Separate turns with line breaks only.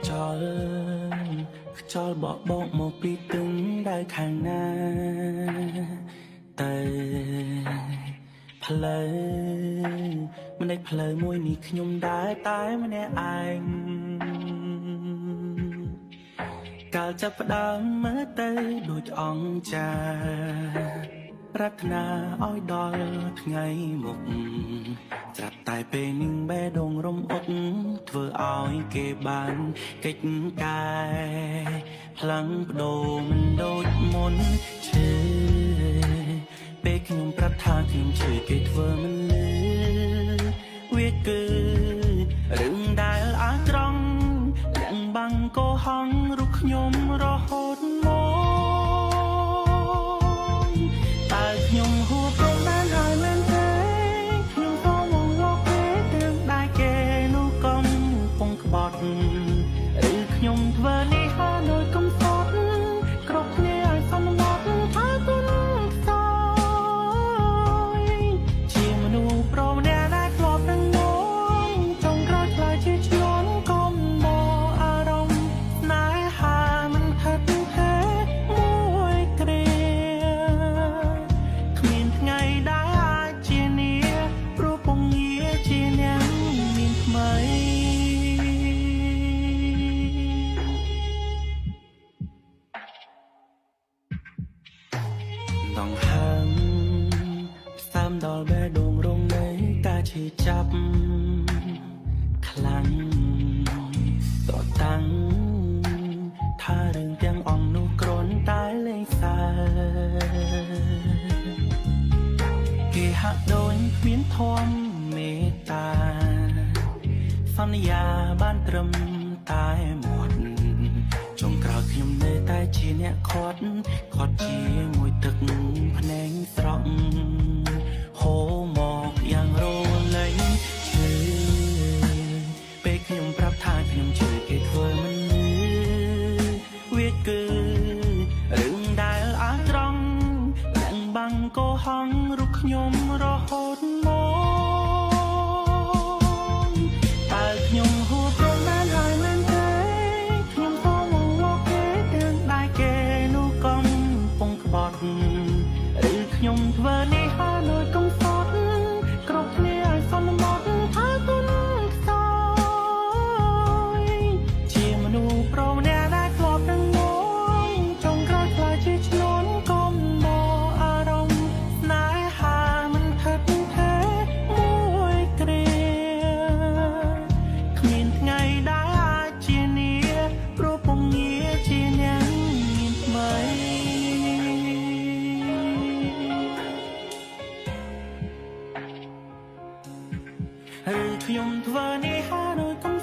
จอลจอลบอกមកពីទឹងដៅខាងណាតែផ្លូវមិនដាច់ផ្លូវមួយនេះខ្ញុំដែរតែម្នាក់ឯងកាលចាប់ផ្ដើមមើលទៅដូចអង្គចាប្រាថ្នាឲ្យដល់ថ្ងៃមុខត្រាប់តែពេលនឹងបេះដូងរំអុកធ្វើឲ្យគេបានកិច្ចកាយផ្លាំងបដូរមិនដូចមុនឈឺពេលខ្ញុំប្រាប់ថាខ្ញុំជឿគេធ្វើមិនលឺវាគឺរឿងដែលអាចត្រង់ទាំងបាំងកោហងរូបខ្ញុំរហូតមកតើខ្ញុំហួសព្រំដែនហើយមែនទេខ្ញុំក៏មកលោកគេទាំងដែរគេនោះកំពុងក្បត់ឬខ្ញុំធ្វើនេះហើយដោយកំសត់គ្រប់គ្នាឲ្យសំណត់ថាគុណខ្សោយជាមនុស្សប្រុសម្នាក់ដែលធ្លាប់នឹងងចង់ក្រោយខ្លាចជាឈ្នន់កុំមកអារម្មណ៍ស្នេហាមិនហិតទេមួយគ្រាគ្មានថ្ងៃដែលអាចជានាព្រោះពងងារជាអ្នកមានថ្មីដងហើមផ្សើមដល់បេះដូងរងនៃការឈឺចាប់ខ្លាំងតតាំងថារឿងទាំងអង្គនោះគ្រាន់តែលេងសើគេហាក់ដូចគ្មានធម៌មេត្តាសន្យាបានត្រឹមតែមាត់ចុងក្រោយខ្ញុំនៅតែជាអ្នកខាត់ជាមួយទឹកភ្នែកស្រក់ហូរមកយ៉ាងរលែងឈឺពេលខ្ញុំប្រាប់ថាខ្ញុំជឿគេធ្វើមិនលឺវាគឺរឿងដែលអាចត្រង់ទាំងបាំងកោហងរូបខ្ញុំរហូតមកតើខ្ញុំហួសព្រំដែនហើយមែនទេខ្ញុំក៏មកលោកគេទាំងដែរគេនោះកំពុងក្បត់ឬខ្ញុំធ្វើនេះហើយដោយកំសត់គ្រប់គ្នាឲ្យសំណត់ថាគុណខ្សោយជាមនុស្សប្រុសម្នាក់ដែលធ្លាប់នឹងងចង់ក្រោយខ្លាចជាឈ្នន់កុំមកអារម្មណ៍ស្នេហាមិនហិតទេមួយគ្រាគ្មានថ្ងៃដែលអាចជានាព្រោះពងងារជាអ្នកមានថ្មីឬខ្ញុំធ្វើនេះហើយដោយកំ